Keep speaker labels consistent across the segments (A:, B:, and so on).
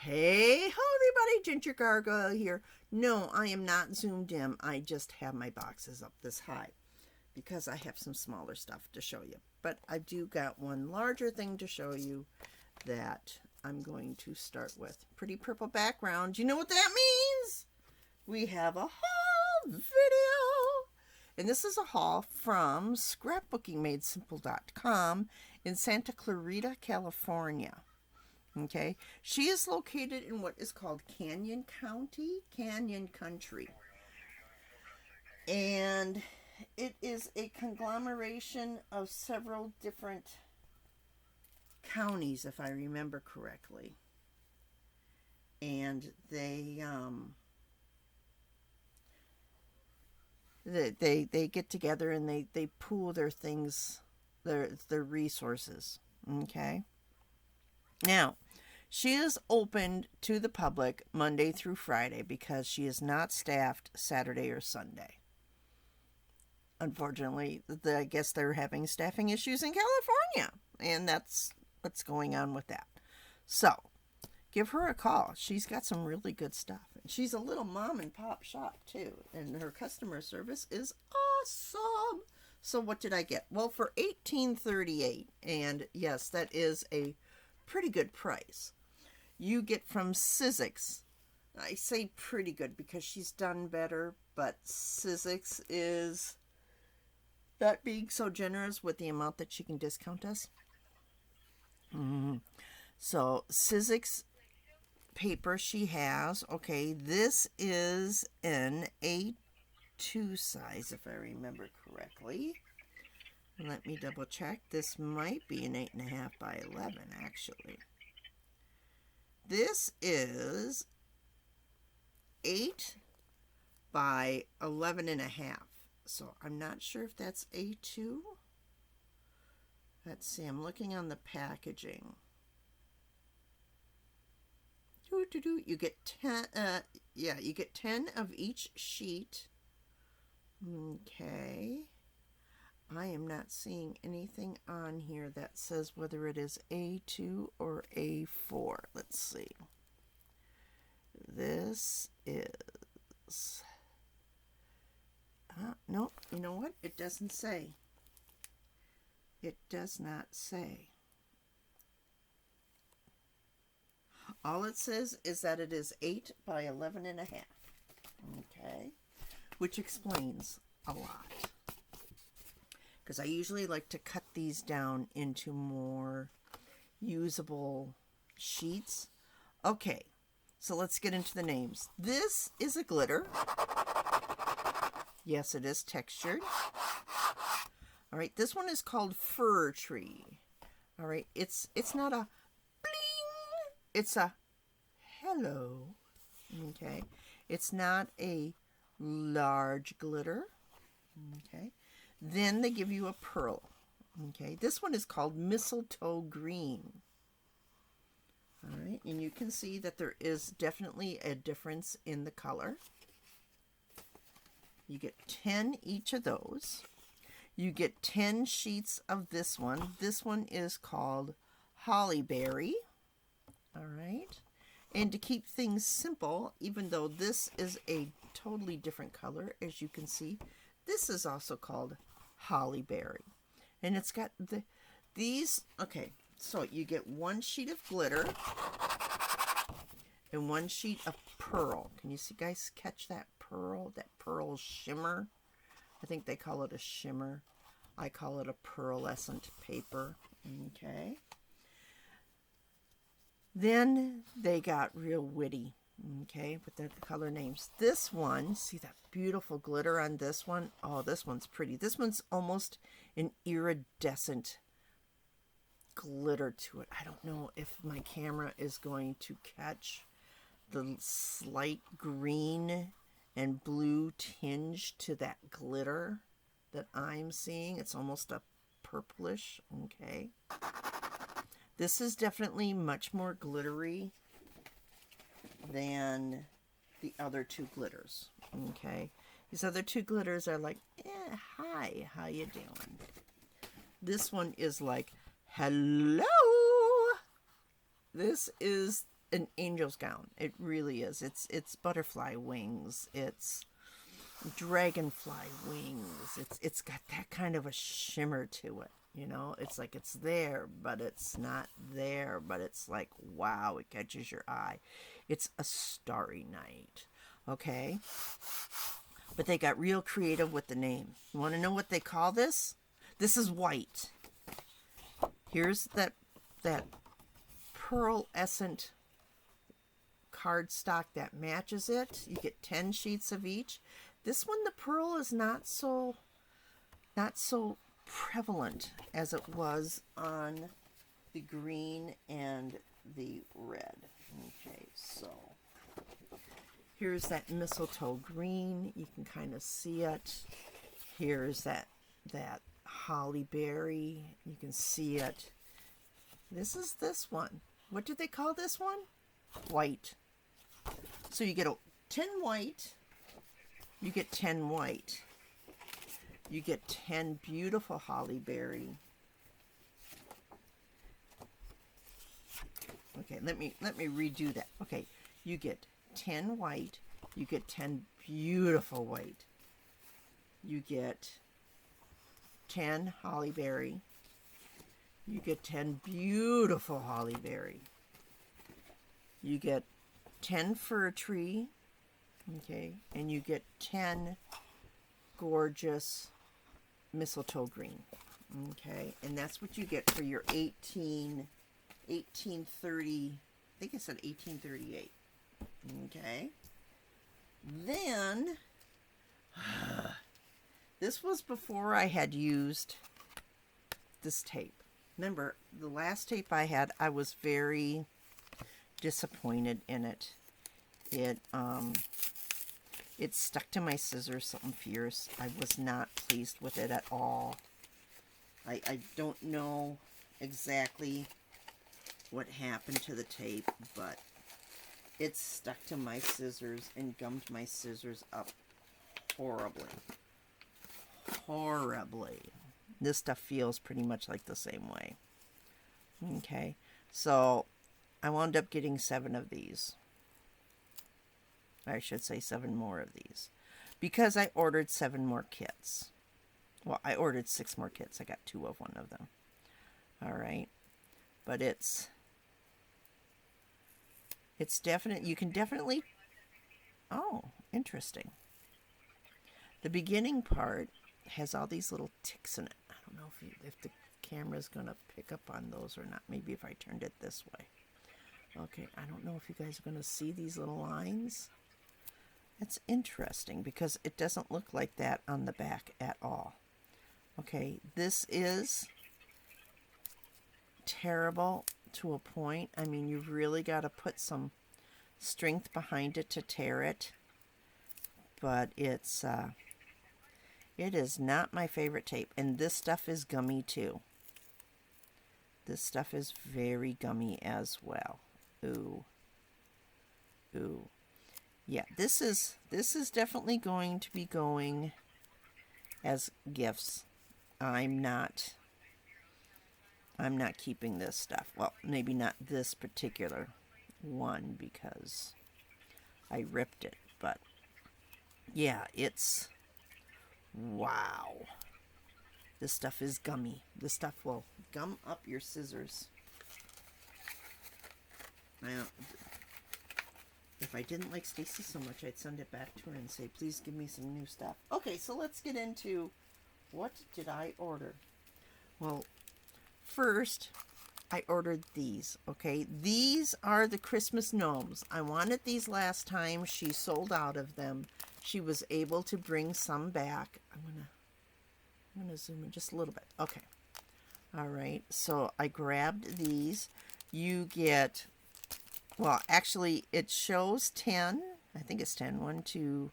A: Hey, hello everybody, Ginger Gargoyle here. No, I am not zoomed in. I just have my boxes up this high because I have some smaller stuff to show you. But I do got one larger thing to show you that I'm going to start with. Pretty purple background. You know what that means? We have a haul video. And this is a haul from scrapbookingmadesimple.com in Santa Clarita, California. Okay, she is located in what is called Canyon County, Canyon Country, and it is a conglomeration of several different counties, if I remember correctly. And they get together and they pool their things, their resources. Okay. Now, she is opened to the public Monday through Friday because she is not staffed Saturday or Sunday. Unfortunately, I guess they're having staffing issues in California, and that's what's going on with that. So, give her a call. She's got some really good stuff. She's a little mom and pop shop, too, and her customer service is awesome. So, what did I get? Well, for $18.38, and yes, that is a pretty good price. You get from Sizzix. I say pretty good because she's done better, but Sizzix is not being so generous with the amount that she can discount us. So Sizzix paper she has. Okay, this is an A2 size, if I remember correctly. Let me double check. This might be an 8.5 by 11, actually. This is 8 by 11.5. So I'm not sure if that's A2. Let's see. I'm looking on the packaging. You get 10. You get 10 of each sheet. Okay. I am not seeing anything on here that says whether it is A2 or A4. Let's see. This is... no, you know what? It doesn't say. It does not say. All it says is that it is 8 by 11.5. Okay. Which explains a lot. Because I usually like to cut these down into more usable sheets. Okay, so let's get into the names. This is a glitter. Yes, it is textured. All right, this one is called Fir Tree. All right, it's not a bling, it's a hello. Okay, it's not a large glitter. Okay. Then they give you a pearl. Okay, this one is called Mistletoe Green. All right, and you can see that there is definitely a difference in the color. You get 10 each of those. You get 10 sheets of this one. This one is called Hollyberry. All right, and to keep things simple, even though this is a totally different color, as you can see, this is also called Hollyberry. And it's got these, okay, so you get one sheet of glitter and one sheet of pearl. Can you see, guys, catch that pearl shimmer? I think they call it a shimmer. I call it a pearlescent paper. Okay. Then they got real witty. Okay, with the color names. This one, see that beautiful glitter on this one? Oh, this one's pretty. This one's almost an iridescent glitter to it. I don't know if my camera is going to catch the slight green and blue tinge to that glitter that I'm seeing. It's almost a purplish. Okay. This is definitely much more glittery than the other two glitters. Okay, these other two glitters are like, hi, how you doing? This one is like, hello. This is an angel's gown. It really is. It's butterfly wings. It's dragonfly wings. It's got that kind of a shimmer to it. You know, it's like it's there, but it's not there. But it's like, wow, it catches your eye. It's a starry night. Okay? But they got real creative with the name. You want to know what they call this? This is white. Here's that pearlescent cardstock that matches it. You get 10 sheets of each. This one, the pearl is not so prevalent as it was on the green and the red. Okay, so here's that mistletoe green. You can kind of see it. Here's that holly berry. You can see it. This is this one. What did they call this one? White. So you get 10 white. You get 10 white. You get 10 beautiful holly berry. Okay, let me redo that. Okay, you get 10 white. You get 10 beautiful white. You get 10 holly berry. You get 10 beautiful holly berry. You get 10 fir tree. Okay, and you get 10 gorgeous mistletoe green. Okay, and that's what you get for your 1830, I think I said 1838. Okay, then this was before I had used this tape. Remember, the last tape I had, I was very disappointed in it. It stuck to my scissors something fierce. I was not pleased with it at all. I don't know exactly what happened to the tape, but it stuck to my scissors and gummed my scissors up horribly. Horribly. This stuff feels pretty much like the same way. Okay, so I wound up getting 7 of these. I should say 7 more of these, because I ordered 7 more kits. Well, I ordered 6 more kits. I got 2 of one of them. All right, but it's definite. You can definitely. Oh, interesting. The beginning part has all these little ticks in it. I don't know if the camera's gonna pick up on those or not. Maybe if I turned it this way. Okay, I don't know if you guys are gonna see these little lines. It's interesting because it doesn't look like that on the back at all. Okay, this is terrible to a point. I mean, you've really got to put some strength behind it to tear it. But it is not my favorite tape. And this stuff is gummy too. This stuff is very gummy as well. Ooh. Ooh. Yeah, this is definitely going to be going as gifts. I'm not keeping this stuff. Well, maybe not this particular one because I ripped it, but yeah, it's wow. This stuff is gummy. This stuff will gum up your scissors. Now, if I didn't like Stacy so much, I'd send it back to her and say, please give me some new stuff. Okay, so let's get into what did I order? Well, first, I ordered these, okay? These are the Christmas Gnomes. I wanted these last time. She sold out of them. She was able to bring some back. I'm gonna zoom in just a little bit. Okay. All right, so I grabbed these. You get... Well, actually, it shows 10. I think it's 10. 1, 2,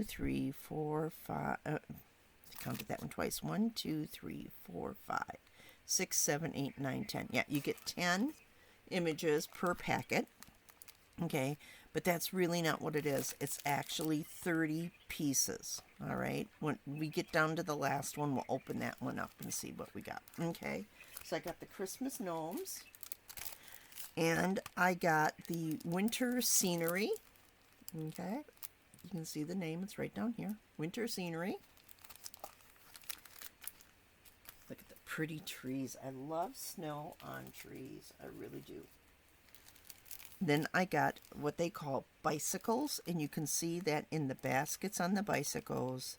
A: 3, 4, 5. I counted that one twice. 1, 2, 3, 4, 5, 6, 7, 8, 9, 10. Yeah, you get 10 images per packet. Okay, but that's really not what it is. It's actually 30 pieces. All right. When we get down to the last one, we'll open that one up and see what we got. Okay, so I got the Christmas Gnomes. And I got the winter scenery. Okay, you can see the name, it's right down here. Winter scenery. Look at the pretty trees. I love snow on trees. I really do. Then I got what they call bicycles, and you can see that in the baskets on the bicycles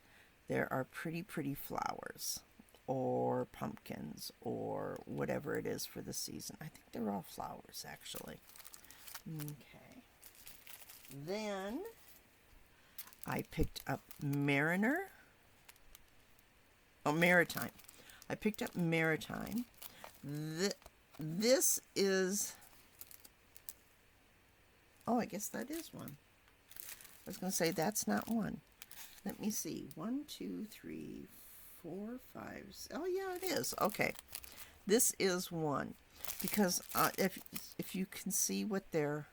A: there are pretty, pretty flowers or pumpkins or whatever it is for the season. I think they're all flowers, actually. Okay. Then I picked up Maritime. I picked up Maritime. This is... Oh, I guess that is one. I was going to say that's not one. Let me see. 1, 2, 3, 4, 5. Oh, yeah, it is. Okay. This is one. Because if you can see what their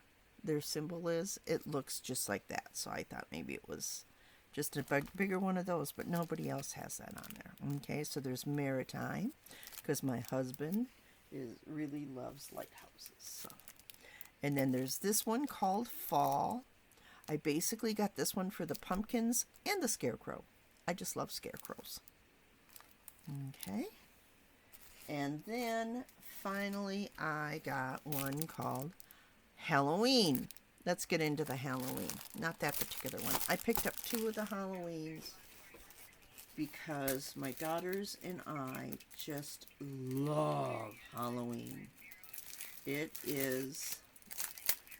A: symbol is, it looks just like that. So I thought maybe it was just a bigger one of those, but nobody else has that on there. Okay, so there's Maritime, because my husband really loves lighthouses. So. And then there's this one called Fall. I basically got this one for the pumpkins and the scarecrow. I just love scarecrows. Okay. And then finally I got one called Halloween. Let's get into the Halloween. Not that particular one. I picked up 2 of the Halloweens because my daughters and I just love Halloween. It is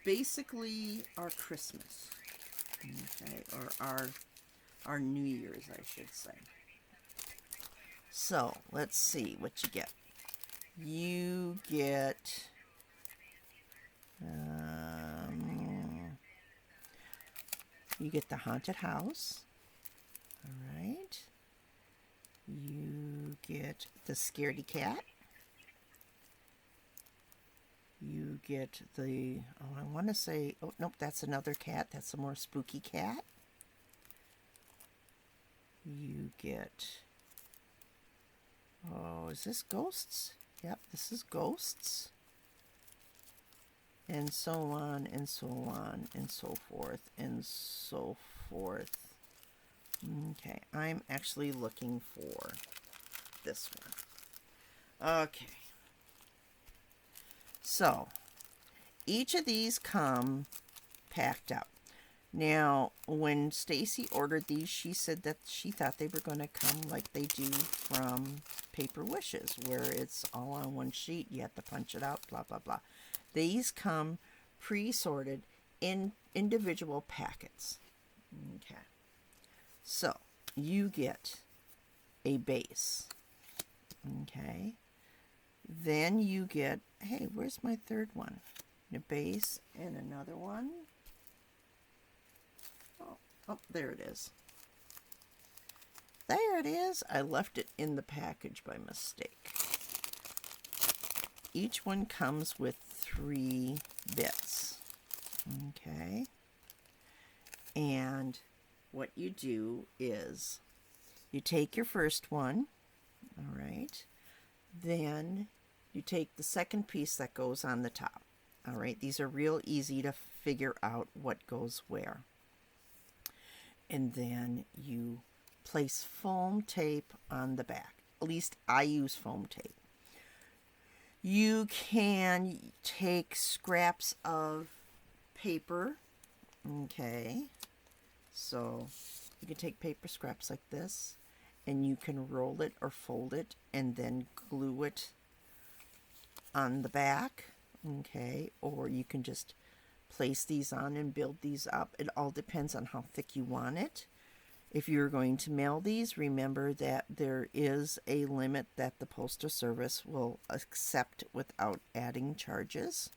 A: basically our Christmas, okay, or our New Year's, I should say. So let's see what you get. You get the haunted house. All right. You get the scaredy cat. You get the, oh, I want to say, oh, nope, that's another cat. That's a more spooky cat. You get, oh, is this ghosts? Yep, this is ghosts. And so on, and so on, and so forth, and so forth. Okay, I'm actually looking for this one. Okay. So, each of these come packed up. Now, when Stacy ordered these, she said that she thought they were going to come like they do from Paper Wishes, where it's all on one sheet, you have to punch it out, blah, blah, blah. These come pre-sorted in individual packets. Okay. So, you get a base. Okay. Then you get, hey, where's my third one? A base and another one. Oh, there it is. There it is. I left it in the package by mistake. Each one comes with 3 bits. Okay. And what you do is you take your first one. All right. Then you take the second piece that goes on the top. All right, these are real easy to figure out what goes where. And then you place foam tape on the back. At least I use foam tape. You can take scraps of paper. Okay, so you can take paper scraps like this, and you can roll it or fold it and then glue it on the back. Okay, or you can just place these on and build these up. It all depends on how thick you want it. If you're going to mail these, remember that there is a limit that the Postal Service will accept without adding charges.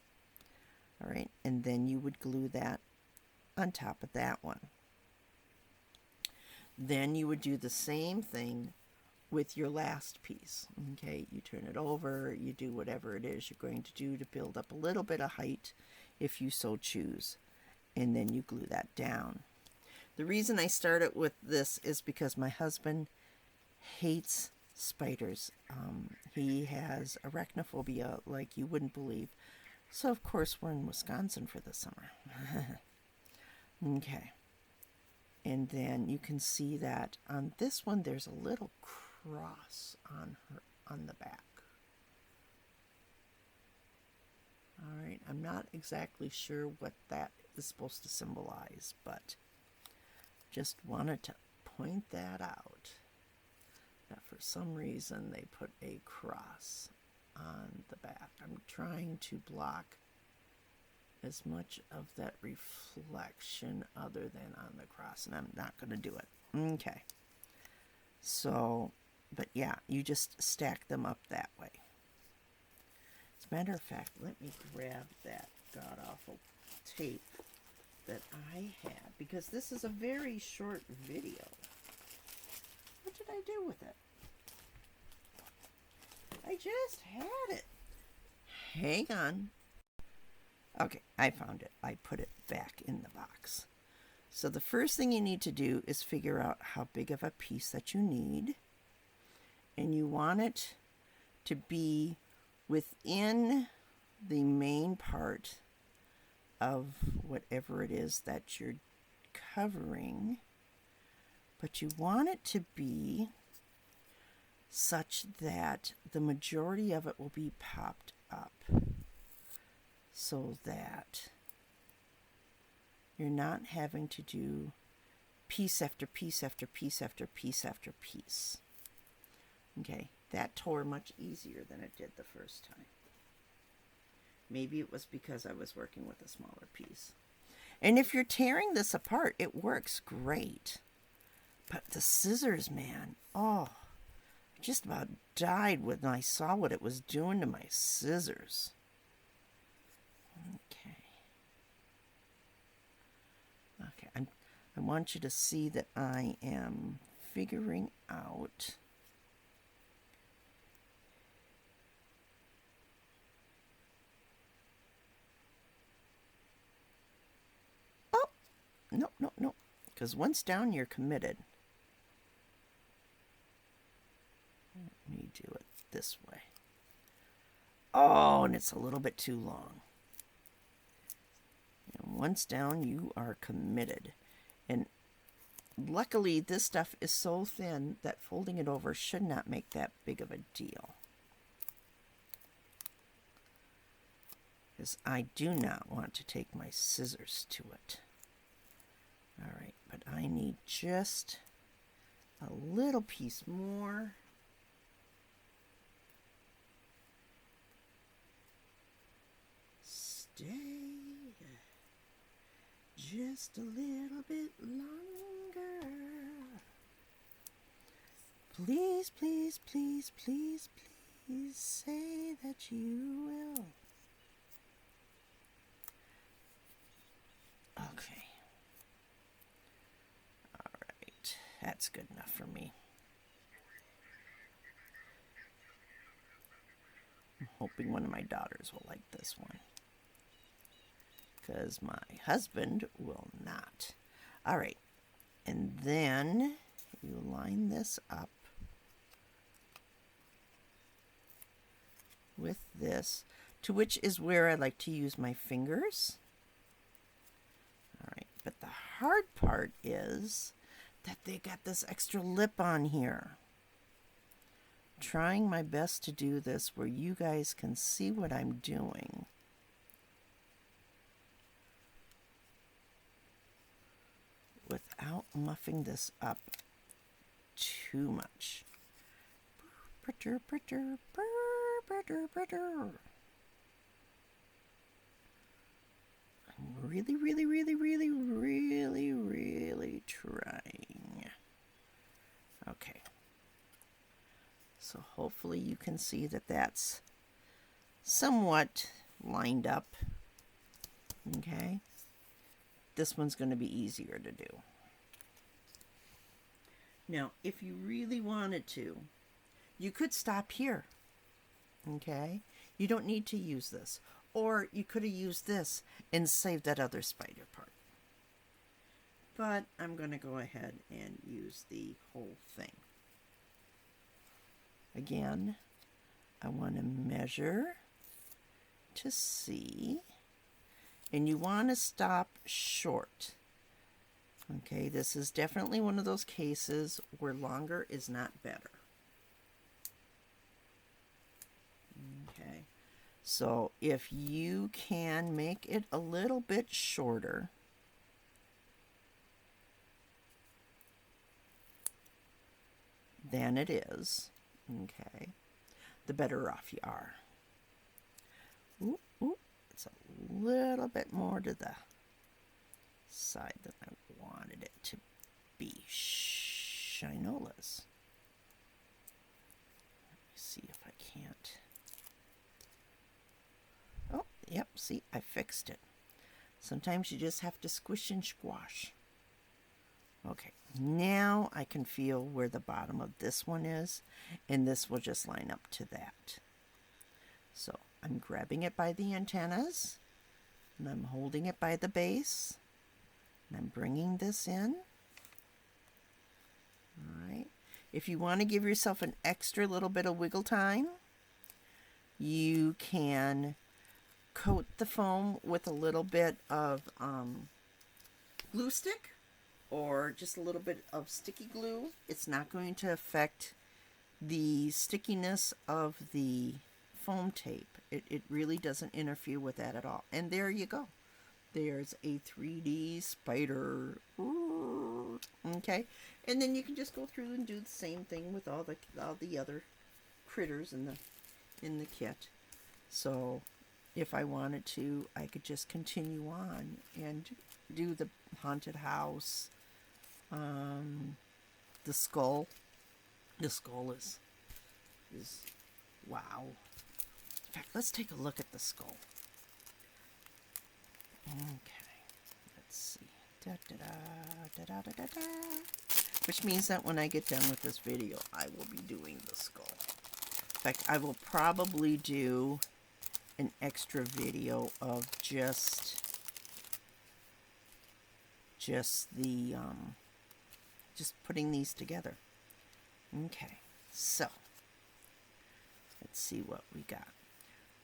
A: All right, and then you would glue that on top of that one. Then you would do the same thing with your last piece. Okay, you turn it over, you do whatever it is you're going to do to build up a little bit of height if you so choose, and then you glue that down. The reason I started with this is because my husband hates spiders. He has arachnophobia like you wouldn't believe. So, of course, we're in Wisconsin for the summer. Okay. And then you can see that on this one, there's a little cross on the back. All right, I'm not exactly sure what that is supposed to symbolize, but just wanted to point that out. That for some reason they put a cross on the back. I'm trying to block as much of that reflection other than on the cross, and I'm not going to do it. Okay. So, but yeah, you just stack them up that way. As a matter of fact, let me grab that god-awful tape that I had, because this is a very short video. What did I do with it? I just had it. Hang on. Okay, I found it. I put it back in the box. So the first thing you need to do is figure out how big of a piece that you need. And you want it to be within the main part of whatever it is that you're covering. But you want it to be such that the majority of it will be popped up, so that you're not having to do piece after piece after piece after piece after piece. Okay, that tore much easier than it did the first time. Maybe it was because I was working with a smaller piece. And if you're tearing this apart, it works great. But the scissors, man, oh, I just about died when I saw what it was doing to my scissors. Okay. Okay, I want you to see that I am figuring out no, because once down, you're committed. Let me do it this way. Oh, and it's a little bit too long. And once down, you are committed. And luckily, this stuff is so thin that folding it over should not make that big of a deal. Because I do not want to take my scissors to it. All right, but I need just a little piece more. Stay just a little bit longer. Please, please, please, please, please say that you will. Okay. All right. That's good enough for me. I'm hoping one of my daughters will like this one, because my husband will not. All right. And then you line this up with this, to which is where I like to use my fingers. All right, but the hard part is that they got this extra lip on here. Trying my best to do this where you guys can see what I'm doing. Without muffing this up too much. I'm really, really, really, really, really, really trying. Okay. So hopefully you can see that that's somewhat lined up. Okay. This one's going to be easier to do. Now, if you really wanted to, you could stop here. Okay. You don't need to use this. Or you could have used this and saved that other spider part. But I'm going to go ahead and use the whole thing. Again, I want to measure to see, and you want to stop short. Okay, this is definitely one of those cases where longer is not better. Okay, so if you can make it a little bit shorter, than it is, okay, the better off you are. Ooh, ooh, it's a little bit more to the side than I wanted it to be. Shinolas. Let me see if I can't. Oh, yep, see, I fixed it. Sometimes you just have to squish and squash. Okay, now I can feel where the bottom of this one is, and this will just line up to that. So I'm grabbing it by the antennas, and I'm holding it by the base, and I'm bringing this in. All right. If you want to give yourself an extra little bit of wiggle time, you can coat the foam with a little bit of glue stick, or just a little bit of sticky glue. It's not going to affect the stickiness of the foam tape. It really doesn't interfere with that at all. And there you go. There's a 3D spider. Ooh. Okay, and then you can just go through and do the same thing with all the other critters in the kit. So if I wanted to, I could just continue on and do the haunted house. The skull. The skull is wow. In fact, let's take a look at the skull. Okay, let's see. Da, da, da, da, da, da, da. Which means that when I get done with this video, I will be doing the skull. In fact, I will probably do an extra video of just the just putting these together. Okay, so let's see what we got.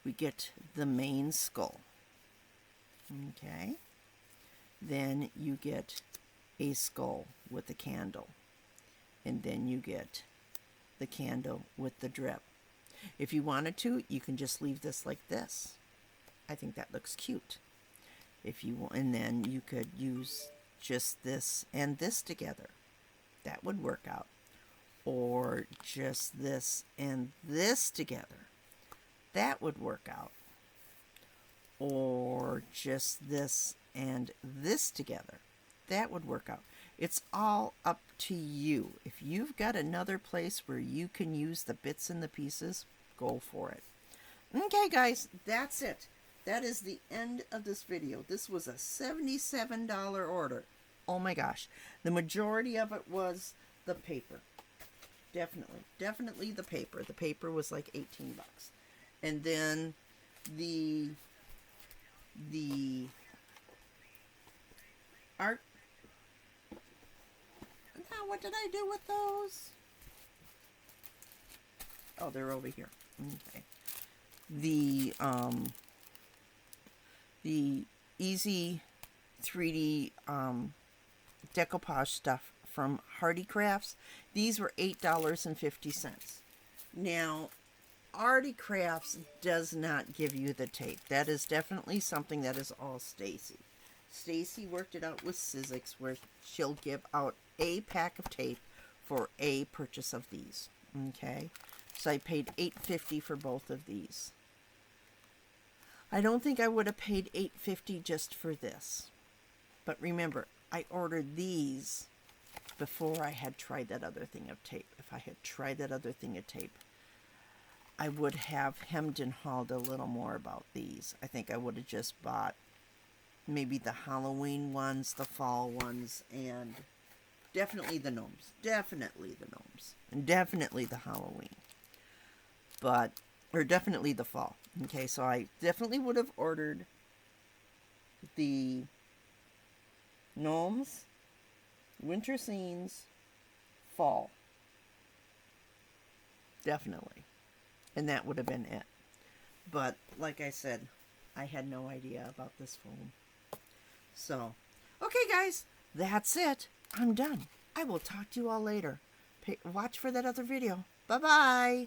A: We get the main skull. Okay, then you get a skull with a candle, and then you get the candle with the drip. If you wanted to, you can just leave this like this. I think that looks cute. If you want, and then you could use just this and this together. That would work out. Or just this and this together. That would work out. Or just this and this together. That would work out. It's all up to you. If you've got another place where you can use the bits and the pieces, go for it. Okay, guys, that's it. That is the end of this video. This was a $77 order. Oh my gosh. The majority of it was the paper. Definitely the paper. The paper was like 18 bucks. And then the art. Now, what did I do with those? Oh, they're over here. Okay. The easy 3D decoupage stuff from Hardy Crafts. These were $8.50. Now, Hardy Crafts does not give you the tape. That is definitely something that is all Stacy. Stacy worked it out with Sizzix, where she'll give out a pack of tape for a purchase of these. Okay, so I paid $8.50 for both of these. I don't think I would have paid $8.50 just for this. But remember, I ordered these before I had tried that other thing of tape. If I had tried that other thing of tape, I would have hemmed and hawed a little more about these. I think I would have just bought maybe the Halloween ones, the fall ones, and definitely the gnomes. Definitely the gnomes. And definitely the Halloween. But, or definitely the fall. Okay, so I definitely would have ordered the gnomes, winter scenes, fall. Definitely. And that would have been it. But, like I said, I had no idea about this foam. So, okay guys, that's it. I'm done. I will talk to you all later. Watch for that other video. Bye-bye.